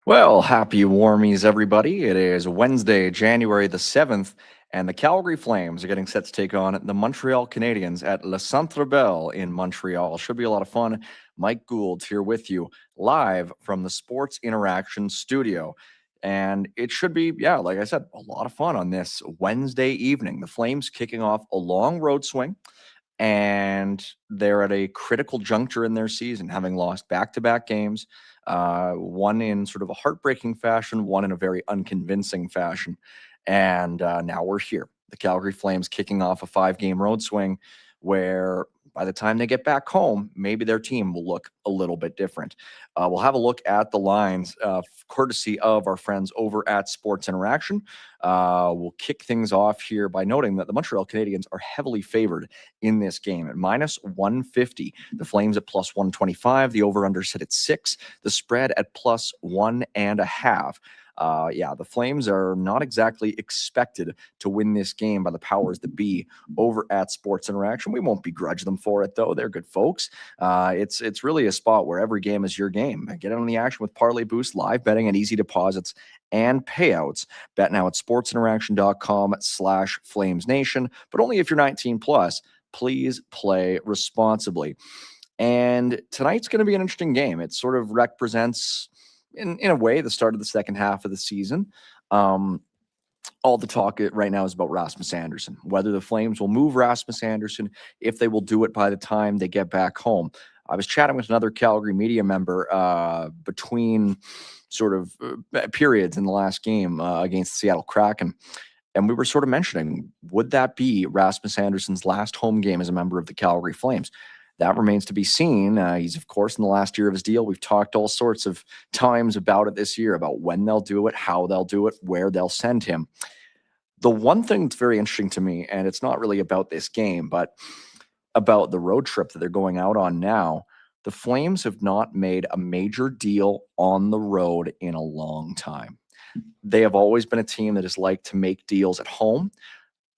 Well, happy Warmies, everybody. It is Wednesday, January the 7th, and the Calgary Flames are getting set to take on the Montreal Canadiens at Le Centre Bell in Montreal. Should be a lot of fun. Mike Gould here with you live from the Sports Interaction studio. And it should be, yeah, like I said, a lot of fun on this Wednesday evening. The Flames kicking off a long road swing, and they're at a critical juncture in their season, having lost back-to-back games, one in sort of a heartbreaking fashion, one in a very unconvincing fashion. And now we're here. The Calgary Flames kicking off a 5-game road swing where by the time they get back home, maybe their team will look a little bit different. We'll have a look at the lines, courtesy of our friends over at Sports Interaction. We'll kick things off here by noting that the Montreal Canadiens are heavily favored in this game at minus 150. The Flames at plus 125. The over-under sit at 6. The spread at plus 1.5. Yeah, the Flames are not exactly expected to win this game by the powers that be over at Sports Interaction. We won't begrudge them for it, though. They're good folks. It's really a spot where every game is your game. Get in on the action with Parlay Boost, live betting, and easy deposits and payouts. Bet now at sportsinteraction.com/FlamesNation, but only if you're 19 plus. Please play responsibly. And tonight's going to be an interesting game. It sort of represents, in a way, the start of the second half of the season. All the talk right now is about Rasmus Andersson, whether the Flames will move Rasmus Andersson, if they will do it by the time they get back home. I was chatting with another Calgary media member between sort of periods in the last game against the Seattle Kraken. And we were sort of mentioning, would that be Rasmus Andersson's last home game as a member of the Calgary Flames? That remains to be seen. He's, of course, in the last year of his deal. We've talked all sorts of times about it this year, about when they'll do it, how they'll do it, where they'll send him. The one thing that's very interesting to me, and it's not really about this game, but about the road trip that they're going out on now, the Flames have not made a major deal on the road in a long time. They have always been a team that has liked to make deals at home.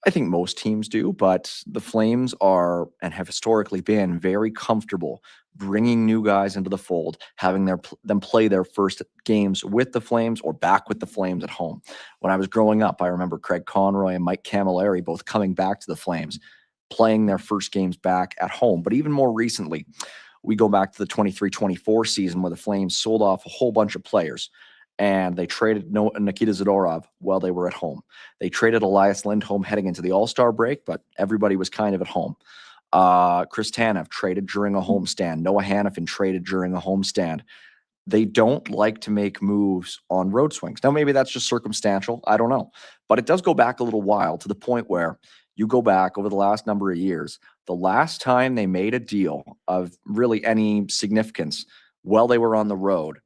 I think most teams do, but the Flames are and have historically been very comfortable bringing new guys into the fold, having them play their first games with the Flames or back with the Flames at home. When I was growing up, I remember Craig Conroy and Mike Camilleri both coming back to the Flames, playing their first games back at home. But even more recently, we go back to the 23-24 season where the Flames sold off a whole bunch of players, and they traded Nikita Zadorov while they were at home. They traded Elias Lindholm heading into the All-Star break, but everybody was kind of at home. Chris Tanev traded during a homestand. Noah Hanifin traded during a homestand. They don't like to make moves on road swings. Now, maybe that's just circumstantial. I don't know. But it does go back a little while, to the point where you go back over the last number of years, the last time they made a deal of really any significance while they were on the road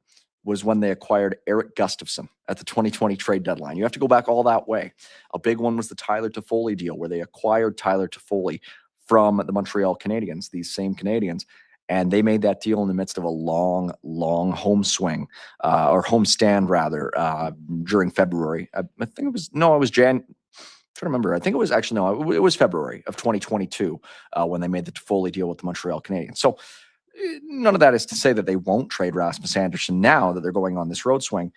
was when they acquired Eric Gustafsson at the 2020 trade deadline. You have to go back all that way. A big one was the Tyler Toffoli deal, where they acquired Tyler Toffoli from the Montreal Canadiens, these same Canadiens, and they made that deal in the midst of a long, long home swing, or home stand rather, during February. I think it was, no, it was trying to remember. I think it was actually, no, it was February of 2022 when they made the Toffoli deal with the Montreal Canadiens. So none of that is to say that they won't trade Rasmus Andersson now that they're going on this road swing,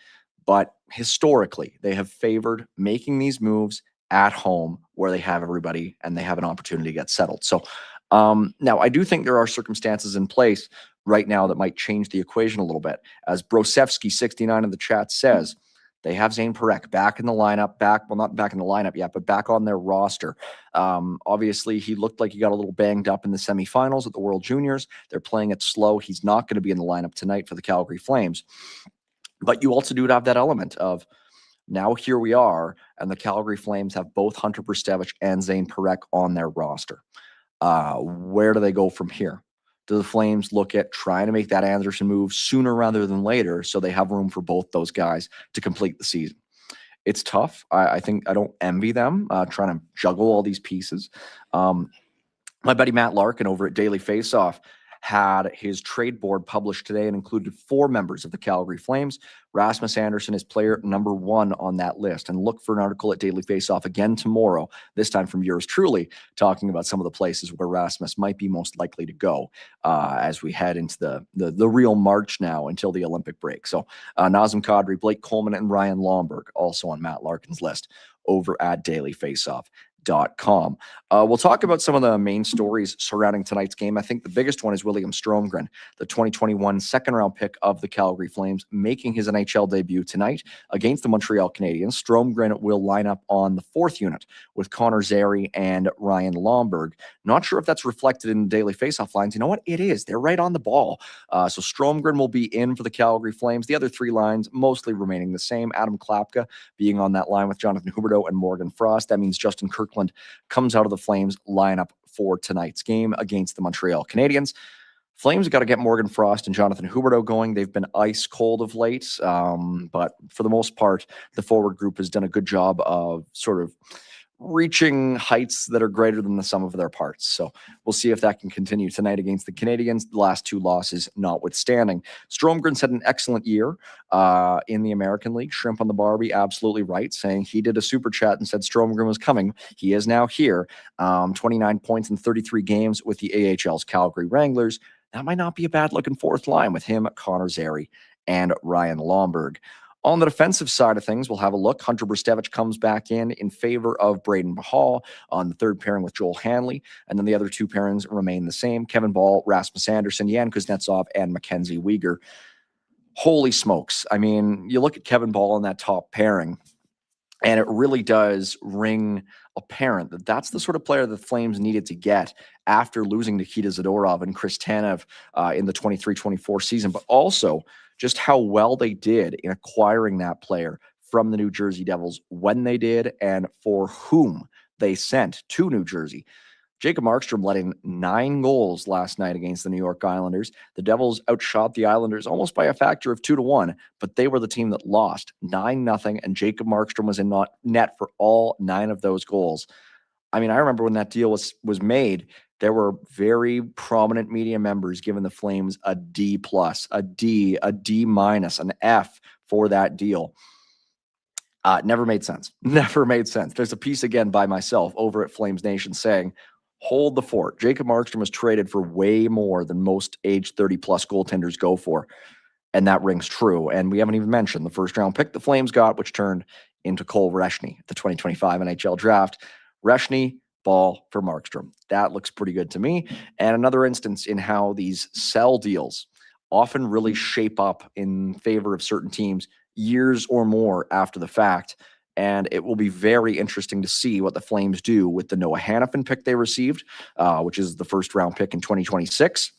but historically they have favored making these moves at home where they have everybody and they have an opportunity to get settled. So now I do think there are circumstances in place right now that might change the equation a little bit. As Brosevsky69 in the chat says, they have Zane Parekh back in the lineup, not back in the lineup yet, but back on their roster. Obviously, he looked like he got a little banged up in the semifinals at the World Juniors. They're playing it slow. He's not going to be in the lineup tonight for the Calgary Flames. But you also do have that element of, now here we are, and the Calgary Flames have both Hunter Brzustevich and Zane Parekh on their roster. Where do they go from here? Do the Flames look at trying to make that Andersson move sooner rather than later so they have room for both those guys to complete the season? It's tough. I think I don't envy them trying to juggle all these pieces. My buddy Matt Larkin over at Daily Faceoff had his trade board published today and included 4 members of the Calgary Flames. Rasmus Andersson is player number 1 on that list. And look for an article at Daily Faceoff again tomorrow, this time from yours truly, talking about some of the places where Rasmus might be most likely to go as we head into the real March now until the Olympic break. So Nazem Kadri, Blake Coleman, and Ryan Lomberg also on Matt Larkin's list over at dailyfaceoff.com. We'll talk about some of the main stories surrounding tonight's game. I think the biggest one is William Stromgren, the 2021 second-round pick of the Calgary Flames, making his NHL debut tonight against the Montreal Canadiens. Stromgren will line up on the 4th unit with Connor Zary and Ryan Lomberg. Not sure if that's reflected in daily faceoff lines. You know what? It is. They're right on the ball. So Stromgren will be in for the Calgary Flames. The other 3 lines mostly remaining the same. Adam Klapka being on that line with Jonathan Huberdeau and Morgan Frost. That means Justin Kirkland comes out of the Flames lineup for tonight's game against the Montreal Canadiens. Flames got to get Morgan Frost and Jonathan Huberdeau going. They've been ice cold of late, but for the most part, the forward group has done a good job of sort of reaching heights that are greater than the sum of their parts. So we'll see if that can continue tonight against the Canadiens, the last 2 losses notwithstanding. Stromgren's had an excellent year in the American League. Shrimp on the Barbie, absolutely right, saying he did a super chat and said Stromgren was coming. He is now here. 29 points in 33 games with the AHL's Calgary Wranglers. That might not be a bad-looking 4th line with him, Connor Zary, and Ryan Lomberg. On the defensive side of things, we'll have a look. Hunter Brzustevich comes back in favor of Braden Bahal on the 3rd pairing with Joel Hanley. And then the other 2 pairings remain the same. Kevin Ball, Rasmus Andersson, Jan Kuznetsov, and Mackenzie Weegar. Holy smokes. I mean, you look at Kevin Ball in that top pairing, and it really does ring apparent that that's the sort of player the Flames needed to get after losing Nikita Zadorov and Chris Tanev in the 23-24 season, but also just how well they did in acquiring that player from the New Jersey Devils when they did and for whom they sent to New Jersey. Jacob Markstrom let in 9 goals last night against the New York Islanders. The Devils outshot the Islanders almost by a factor of 2-1, but they were the team that lost 9-0, and Jacob Markstrom was in net for all 9 of those goals. I mean, I remember when that deal was made, there were very prominent media members giving the Flames a D+, a D, a D-, an F for that deal. Never made sense. Never made sense. There's a piece again by myself over at Flames Nation saying, hold the fort. Jacob Markstrom was traded for way more than most age 30+ goaltenders go for. And that rings true. And we haven't even mentioned the 1st-round pick the Flames got, which turned into Cole Reshny at the 2025 NHL draft. Reshny, Ball for Markstrom. That looks pretty good to me. And another instance in how these sell deals often really shape up in favor of certain teams years or more after the fact. And it will be very interesting to see what the Flames do with the Noah Hannafin pick they received, which is the 1st-round pick in 2026.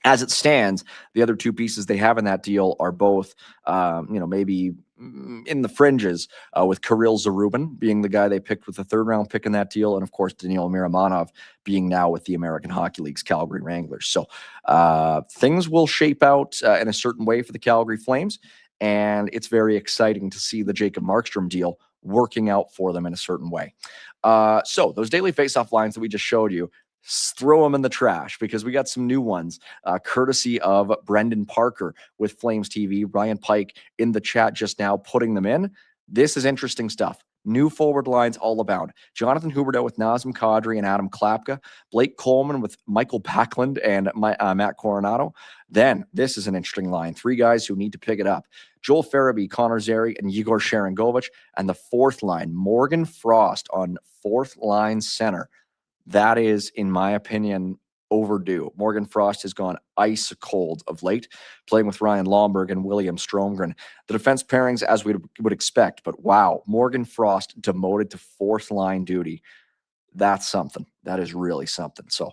As it stands, the other 2 pieces they have in that deal are both, maybe in the fringes, with Kirill Zarubin being the guy they picked with the 3rd-round pick in that deal, and of course Daniil Miramanov being now with the American Hockey League's Calgary Wranglers. So things will shape out in a certain way for the Calgary Flames, and it's very exciting to see the Jacob Markstrom deal working out for them in a certain way. So those daily faceoff lines that we just showed you, throw them in the trash because we got some new ones, courtesy of Brendan Parker with Flames TV. Ryan Pike in the chat just now putting them in. This is interesting stuff. New forward lines all abound. Jonathan Huberdeau with Nazem Kadri and Adam Klapka. Blake Coleman with Michael Backlund and Matt Coronado. Then, this is an interesting line. 3 guys who need to pick it up. Joel Farabee, Connor Zary, and Igor Sharangovich. And the 4th line, Morgan Frost on 4th line center. That is, in my opinion, overdue. Morgan Frost has gone ice cold of late, playing with Ryan Lomberg and William Stromgren. The defense pairings, as we would expect, but wow, Morgan Frost demoted to 4th line duty. That's something. That is really something. So,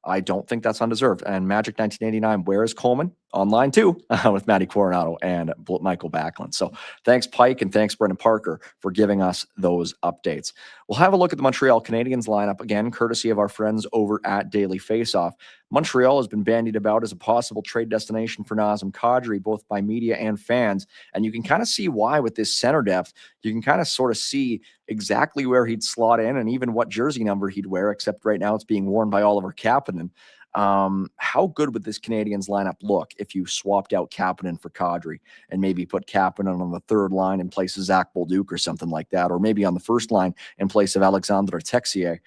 I don't think that's undeserved. And Magic 1989, where is Coleman? On line 2 with Matty Coronado and Michael Backlund. So thanks, Pike, and thanks, Brendan Parker, for giving us those updates. We'll have a look at the Montreal Canadiens lineup again, courtesy of our friends over at Daily Faceoff. Montreal has been bandied about as a possible trade destination for Nazem Kadri, both by media and fans. And you can kind of see why with this center depth. You can kind of sort of see exactly where he'd slot in and even what jersey number he'd wear, except right now it's being worn by Oliver Kapanen. How good would this Canadiens lineup look if you swapped out Kapanen for Kadri and maybe put Kapanen on the third line in place of Zach Bolduc or something like that, or maybe on the first line in place of Alexandre Texier?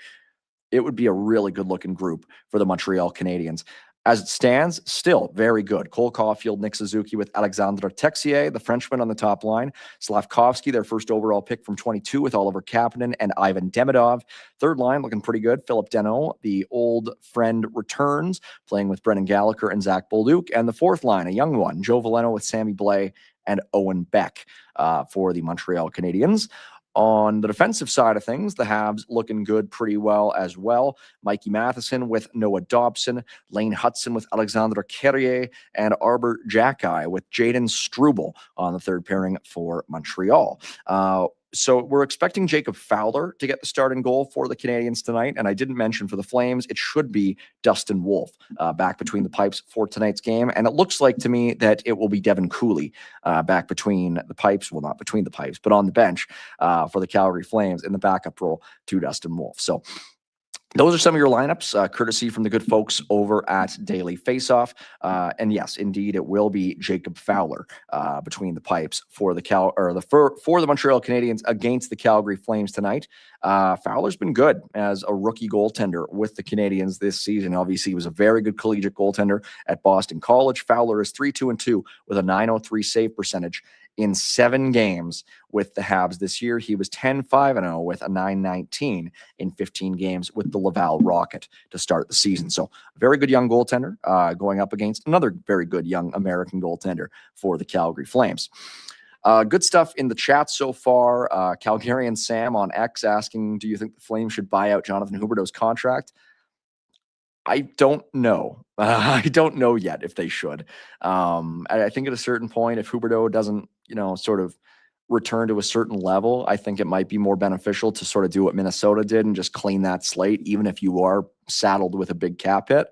It would be a really good-looking group for the Montreal Canadiens. As it stands, still very good. Cole Caulfield, Nick Suzuki with Alexandre Texier, the Frenchman on the top line. Slavkovsky, their first overall pick from 22 with Oliver Kapanen and Ivan Demidov. Third line looking pretty good. Philip Deneau, the old friend, returns, playing with Brendan Gallagher and Zach Bolduc. And the fourth line, a young one, Joe Veleno with Sammy Blais and Owen Beck for the Montreal Canadiens. On the defensive side of things, the Habs looking good pretty well as well. Mikey Matheson with Noah Dobson, Lane Hudson with Alexandre Carrier, and Arbor Jacki with Jaden Struble on the third pairing for Montreal. So we're expecting Jacob Fowler to get the starting goal for the Canadiens tonight. And I didn't mention for the Flames, it should be Dustin Wolf back between the pipes for tonight's game. And it looks like to me that it will be Devin Cooley back between the pipes. Well, not between the pipes, but on the bench for the Calgary Flames in the backup role to Dustin Wolf. So those are some of your lineups, courtesy from the good folks over at Daily Faceoff. And yes, indeed, it will be Jacob Fowler between the pipes for the for the Montreal Canadiens against the Calgary Flames tonight. Fowler's been good as a rookie goaltender with the Canadiens this season. Obviously, he was a very good collegiate goaltender at Boston College. Fowler is 3-2-2 with a .903 save percentage in 7 games with the Habs this year. He was 10-5-0 with a .919 in 15 games with the Laval Rocket to start the season. So very good young goaltender going up against another very good young American goaltender for the Calgary Flames. Good stuff in the chat so far. Calgarian Sam on X asking, do you think the Flames should buy out Jonathan Huberdeau's contract? I don't know. I don't know yet if they should. I think at a certain point, if Huberdeau doesn't, sort of return to a certain level, I think it might be more beneficial to sort of do what Minnesota did and just clean that slate, even if you are saddled with a big cap hit.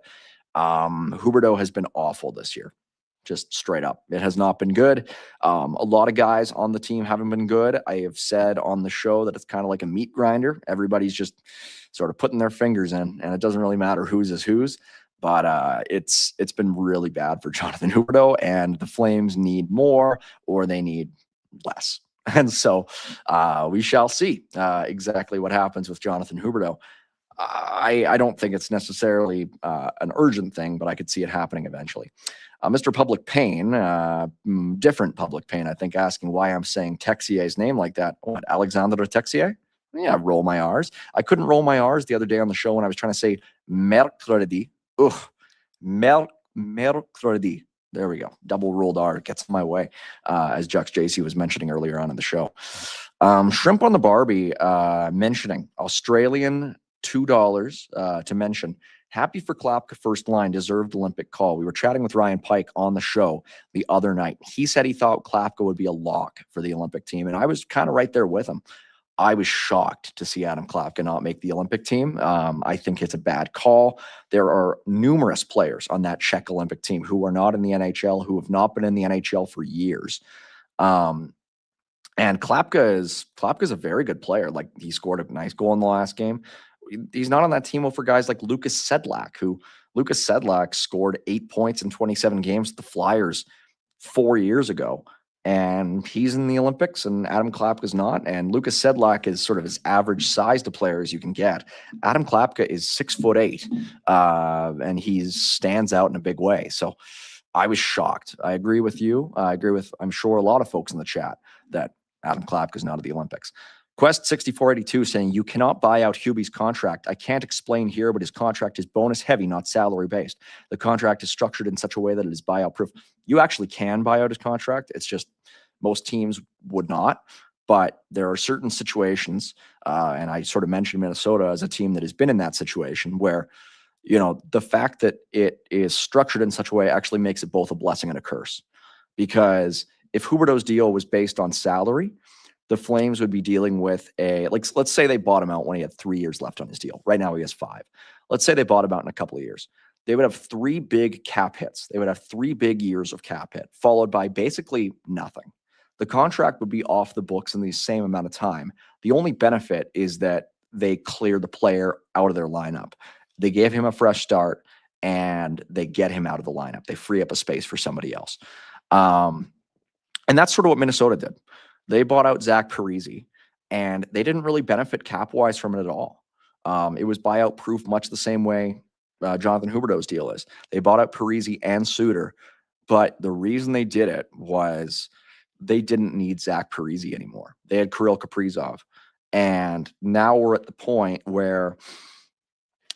Huberdeau has been awful this year. Just straight up. It has not been good. A lot of guys on the team haven't been good. I have said on the show that it's kind of like a meat grinder. Everybody's just sort of putting their fingers in, and it doesn't really matter whose is whose. But it's been really bad for Jonathan Huberdeau, and the Flames need more or they need less. And so we shall see exactly what happens with Jonathan Huberdeau. I don't think it's necessarily an urgent thing, but I could see it happening eventually. Mr. Public Pain, different Public Pain, I think, asking why I'm saying Texier's name like that. What, Alexandre Texier? Yeah, roll my R's. I couldn't roll my R's the other day on the show when I was trying to say mercredi. Ugh, mercredi. There we go. Double rolled R gets in my way, as Jux JC was mentioning earlier on in the show. Shrimp on the Barbie mentioning Australian $2 to mention. Happy for Klapka first line, deserved Olympic call. We were chatting with Ryan Pike on the show the other night. He said he thought Klapka would be a lock for the Olympic team, and I was kind of right there with him. I was shocked to see Adam Klapka not make the Olympic team. I think it's a bad call. There are numerous players on that Czech Olympic team who are not in the NHL, who have not been in the NHL for years. And Klapka is a very good player. Like, he scored a nice goal in the last game. He's not on that team for guys like Lucas Sedlak, who Lucas Sedlak scored 8 points in 27 games with the Flyers 4 years ago. And he's in the Olympics, and Adam Klapka's not. And Lucas Sedlak is sort of as average sized a player as you can get. Adam Klapka is 6'8", and he stands out in a big way. So I was shocked. I agree with you. I agree with, I'm sure, a lot of folks in the chat that Adam Klapka is not at the Olympics. Quest 6482 saying, you cannot buy out Hubie's contract. I can't explain here, but his contract is bonus heavy, not salary based. The contract is structured in such a way that it is buyout proof. You actually can buy out his contract. It's just most teams would not. But there are certain situations, and I sort of mentioned Minnesota as a team that has been in that situation where, the fact that it is structured in such a way actually makes it both a blessing and a curse. Because if Huberdeau's deal was based on salary, the Flames would be dealing with let's say they bought him out when he had 3 years left on his deal. Right now he has 5. Let's say they bought him out in a couple of years. They would have 3 big cap hits. They would have 3 big years of cap hit, followed by basically nothing. The contract would be off the books in the same amount of time. The only benefit is that they cleared the player out of their lineup. They gave him a fresh start, and they get him out of the lineup. They free up a space for somebody else. And that's sort of what Minnesota did. They bought out Zach Parise, and they didn't really benefit cap-wise from it at all. It was buyout proof, much the same way Jonathan Huberdeau's deal is. They bought out Parise and Suter, but the reason they did it was they didn't need Zach Parise anymore. They had Kirill Kaprizov. And now we're at the point where,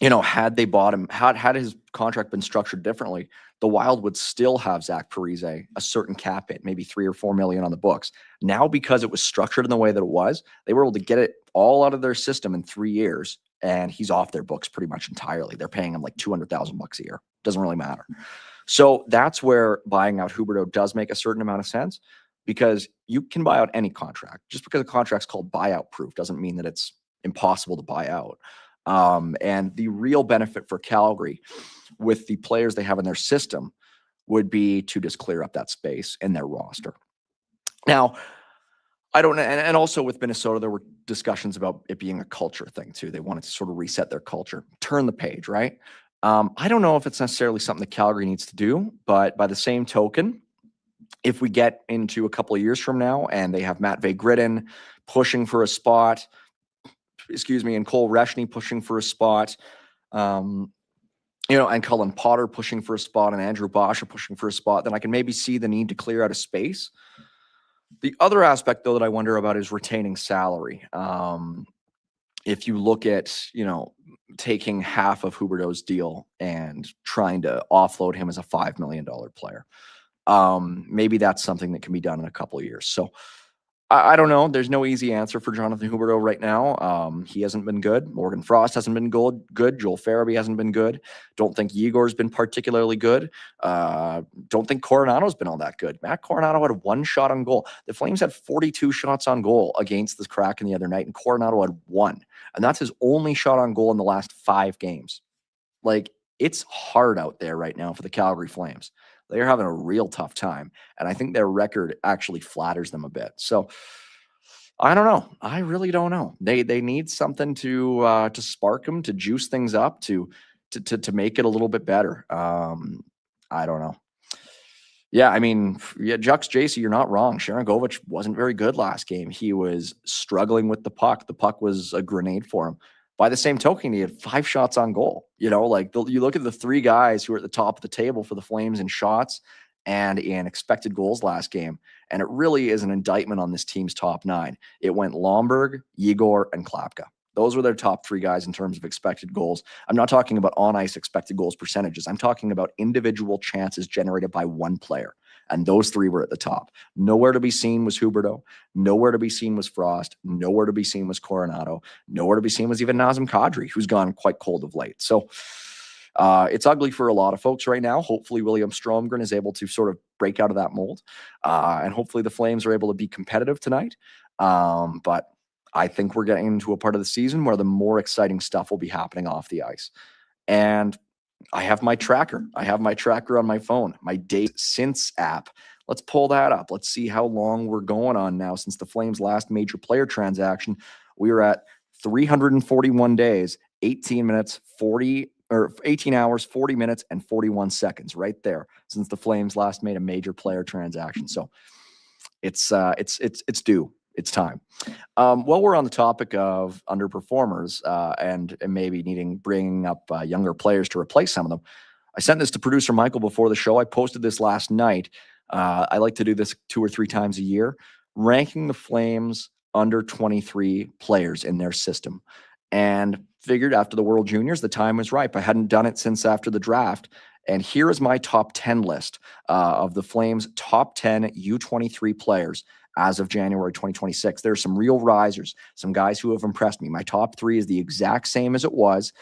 had they bought him, had his contract been structured differently, the Wild would still have Zach Parise a certain cap hit, maybe $3 or $4 million on the books. Now, because it was structured in the way that it was, they were able to get it all out of their system in 3 years, and he's off their books pretty much entirely. They're paying him like $200,000 a year. Doesn't really matter. So that's where buying out Huberdeau does make a certain amount of sense, because you can buy out any contract. Just because a contract's called buyout proof doesn't mean that it's impossible to buy out. And the real benefit for Calgary with the players they have in their system would be to just clear up that space in their roster. Now, I don't know. And also with Minnesota, there were discussions about it being a culture thing too. They wanted to sort of reset their culture, turn the page, right? I don't know if it's necessarily something that Calgary needs to do, but by the same token, if we get into a couple of years from now and they have Matt Gridden pushing for a spot, and Cole Reshney pushing for a spot, and Cullen Potter pushing for a spot, and Andrew Bosch pushing for a spot, then I can maybe see the need to clear out a space. The other aspect, though, that I wonder about is retaining salary. If you look at, taking half of Huberdeau's deal and trying to offload him as a $5 million player, maybe that's something that can be done in a couple of years. So I don't know. There's no easy answer for Jonathan Huberdeau right now. He hasn't been good. Morgan Frost hasn't been good. Joel Farabee hasn't been good. Don't think Igor's been particularly good. Don't think Coronado's been all that good. Matt Coronado had 1 shot on goal. The Flames had 42 shots on goal against the Kraken the other night, and Coronado had 1. And that's his only shot on goal in the last 5 games. Like, it's hard out there right now for the Calgary Flames. They're having a real tough time, and I think their record actually flatters them a bit. So I don't know. I really don't know. They need something to spark them, to juice things up, to make it a little bit better. I don't know. Yeah, Jux JC, you're not wrong. Sharangovich wasn't very good last game. He was struggling with the puck. The puck was a grenade for him. By the same token, he had 5 shots on goal. You look at the 3 guys who are at the top of the table for the Flames in shots and in expected goals last game, and it really is an indictment on this team's top 9. It went Lomberg, Igor, and Klapka. Those were their top 3 guys in terms of expected goals. I'm not talking about on-ice expected goals percentages. I'm talking about individual chances generated by one player. And those 3 were at the top. Nowhere to be seen was Huberdeau. Nowhere to be seen was Frost. Nowhere to be seen was Coronado. Nowhere to be seen was even Nazem Kadri, who's gone quite cold of late. So it's ugly for a lot of folks right now. Hopefully William Stromgren is able to sort of break out of that mold. And hopefully the Flames are able to be competitive tonight. But I think we're getting into a part of the season where the more exciting stuff will be happening off the ice. And I have my tracker. I have my tracker on my phone, my Days Since app. Let's pull that up. Let's see how long we're going on now since the Flames' last major player transaction. We were at 341 days, 18 hours, 40 minutes, and 41 seconds right there since the Flames last made a major player transaction. So it's due. It's time. While we're on the topic of underperformers and maybe bringing up younger players to replace some of them, I sent this to producer Michael before the show. I posted this last night. I like to do this 2 or 3 times a year, ranking the Flames under 23 players in their system. And figured after the World Juniors, the time was ripe. I hadn't done it since after the draft. And here is my top 10 list of the Flames' top 10 U23 players as of January 2026. There are some real risers, some guys who have impressed me. My top 3 is the exact same as it was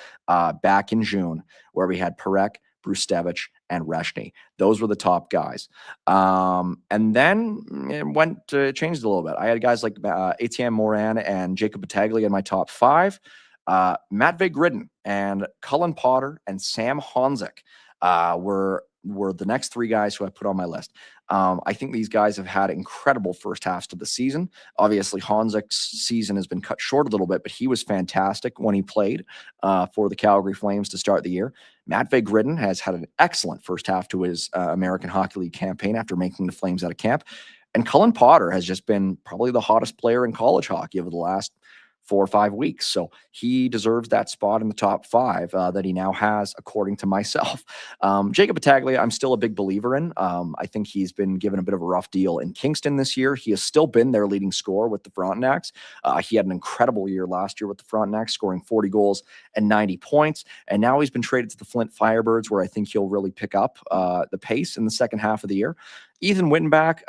back in June, where we had Parekh, Brustevich, and Reshney. Those were the top guys. And then it changed a little bit. I had guys like Etienne Morin and Jacob Battaglia in my top 5. Matt Gridden and Cullen Potter and Sam Honzek were were the next three guys who I put on my list. I think these guys have had incredible first halves to the season. Obviously, Honzek's season has been cut short a little bit, but he was fantastic when he played for the Calgary Flames to start the year. Matvei Gridin has had an excellent first half to his American Hockey League campaign after making the Flames out of camp. And Cullen Potter has just been probably the hottest player in college hockey over the last 4 or 5 weeks. So he deserves that spot in the top 5 that he now has, according to myself. Jacob Battaglia, I'm still a big believer in. I think he's been given a bit of a rough deal in Kingston this year. He has still been their leading scorer with the Frontenacs. He had an incredible year last year with the Frontenacs, scoring 40 goals and 90 points. And now he's been traded to the Flint Firebirds, where I think he'll really pick up the pace in the second half of the year. Ethan Wittenbach,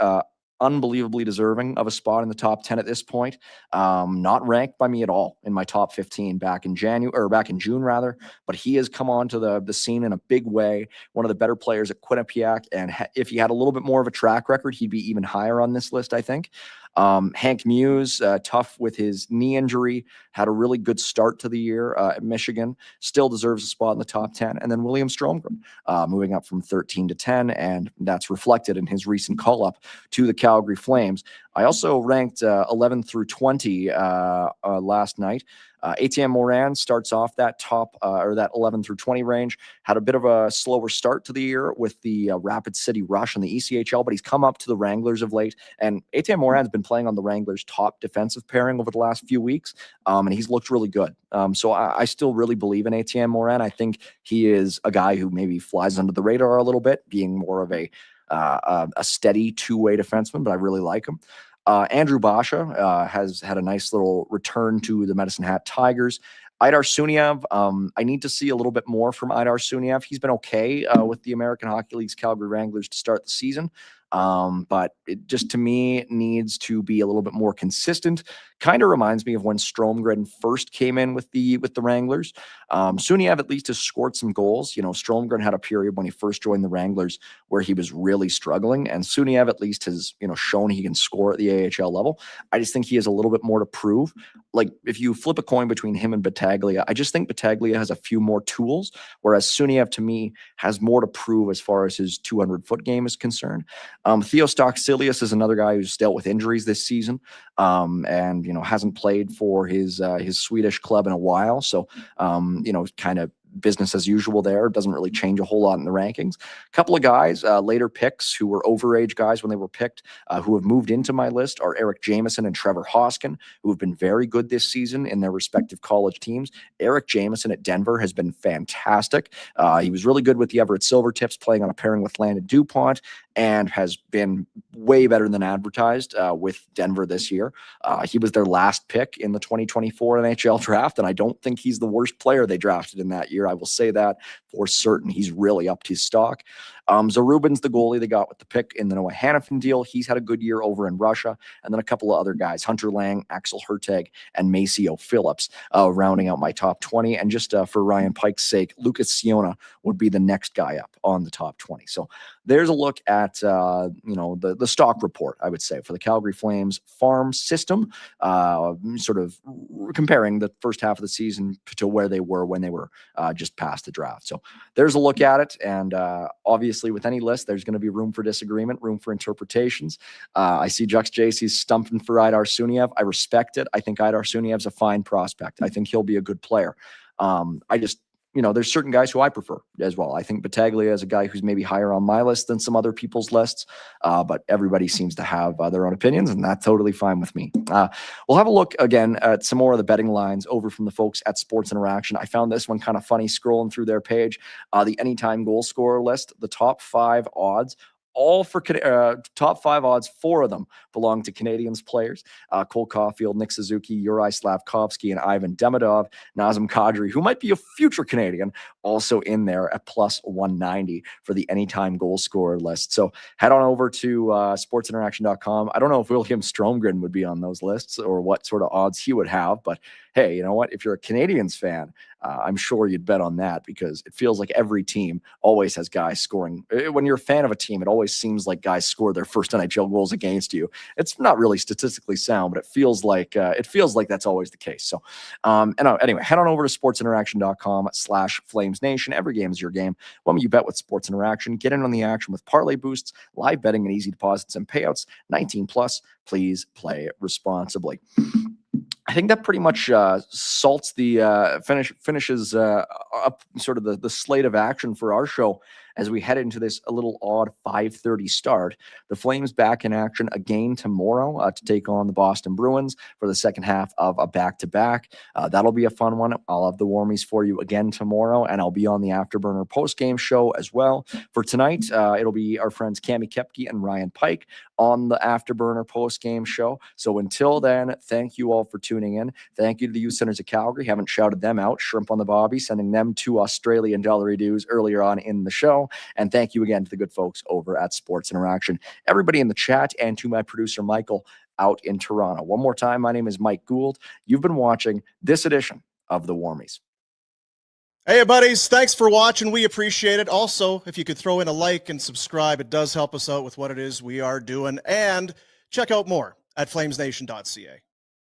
unbelievably deserving of a spot in the top 10 at this point. Not ranked by me at all in my top 15 back in June rather, but he has come onto the scene in a big way. One of the better players at Quinnipiac, and if he had a little bit more of a track record, he'd be even higher on this list, I think. Hank Muse, tough with his knee injury, had a really good start to the year at Michigan, still deserves a spot in the top 10. And then William Stromgren, moving up from 13 to 10, and that's reflected in his recent call-up to the Calgary Flames. I also ranked 11 through 20 last night. Etienne Morin starts off that top or that 11 through 20 range. Had a bit of a slower start to the year with the Rapid City Rush in the ECHL, but he's come up to the Wranglers of late. And Etienne Morin's been playing on the Wranglers' top defensive pairing over the last few weeks, and he's looked really good. So I still really believe in Etienne Morin. I think he is a guy who maybe flies under the radar a little bit, being more of a steady two-way defenseman, but I really like him. Andrew Basha has had a nice little return to the Medicine Hat Tigers. Idar Suniev, I need to see a little bit more from Idar Suniev. He's been okay with the American Hockey League's Calgary Wranglers to start the season. But it just, to me, needs to be a little bit more consistent. Kind of reminds me of when Stromgren first came in with the Wranglers. Suniev at least has scored some goals. You know, Stromgren had a period when he first joined the Wranglers where he was really struggling, and Suniev at least has, you know, shown he can score at the AHL level. I just think he has a little bit more to prove. Like, if you flip a coin between him and Battaglia, I just think Battaglia has a few more tools, whereas Suniev, to me, has more to prove as far as his 200-foot game is concerned. Theo Stocksilius is another guy who's dealt with injuries this season, and, you know, hasn't played for his Swedish club in a while. So, you know, kind of business as usual there. Doesn't really change a whole lot in the rankings. A couple of guys, later picks, who were overage guys when they were picked, who have moved into my list are Eric Jameson and Trevor Hoskin, who have been very good this season in their respective college teams. Eric Jameson at Denver has been fantastic. He was really good with the Everett Silvertips, playing on a pairing with Landon DuPont, and has been way better than advertised with Denver this year. He was their last pick in the 2024 NHL draft, and I don't think he's the worst player they drafted in that year. I will say that for certain. He's really upped his stock. Zarubin's the goalie they got with the pick in the Noah Hannafin deal. He's had a good year over in Russia. And then a couple of other guys, Hunter Lang, Axel Herteg, and Maceo Phillips, rounding out my top 20. And just for Ryan Pike's sake, Lucas Siona would be the next guy up on the top 20. So there's a look at, you know, the stock report, I would say, for the Calgary Flames farm system, sort of comparing the first half of the season to where they were when they were just past the draft. So there's a look at it. And obviously, with any list, there's going to be room for disagreement, room for interpretations. I see Jux JC's stumping for Idar Suniev. I respect it. I think Idar Suniev's a fine prospect. I think he'll be a good player. I just, you know, there's certain guys who I prefer as well. I think Battaglia is a guy who's maybe higher on my list than some other people's lists, but everybody seems to have their own opinions, and that's totally fine with me. We'll have a look again at some more of the betting lines over from the folks at Sports Interaction. I found this one kind of funny scrolling through their page, the anytime goal scorer list, the top 5 odds. All for top 5 odds, 4 of them belong to Canadiens players. Cole Caulfield, Nick Suzuki, Yuri Slavkovsky, and Ivan Demidov. Nazem Kadri, who might be a future Canadian, also in there at plus 190 for the anytime goal scorer list. So head on over to sportsinteraction.com. I don't know if William Stromgren would be on those lists or what sort of odds he would have, but hey, you know what? If you're a Canadiens fan, I'm sure you'd bet on that because it feels like every team always has guys scoring. When you're a fan of a team, it always seems like guys score their first NHL goals against you. It's not really statistically sound, but it feels like that's always the case. So, anyway, head on over to sportsinteraction.com/FlamesNation. Every game is your game. When you bet with Sports Interaction, get in on the action with parlay boosts, live betting, and easy deposits and payouts. 18 plus. Please play responsibly. I think that pretty much salts the finishes up sort of the slate of action for our show as we head into this a little odd 5:30 start. The Flames back in action again tomorrow to take on the Boston Bruins for the second half of a back-to-back. That'll be a fun one. I'll have the Warmies for you again tomorrow, and I'll be on the Afterburner post-game show as well. For tonight, it'll be our friends Cami Kepke and Ryan Pike on the Afterburner post-game show. So until then, thank you all for tuning in. Thank you to the Youth Centers of Calgary. Haven't shouted them out. Shrimp on the Bobby, sending them 2 Australian dollar dues earlier on in the show. And thank you again to the good folks over at Sports Interaction, everybody in the chat, and to my producer, Michael, out in Toronto. One more time, my name is Mike Gould. You've been watching this edition of the Warmies. Hey, buddies. Thanks for watching. We appreciate it. Also, if you could throw in a like and subscribe, it does help us out with what it is we are doing. And check out more at flamesnation.ca.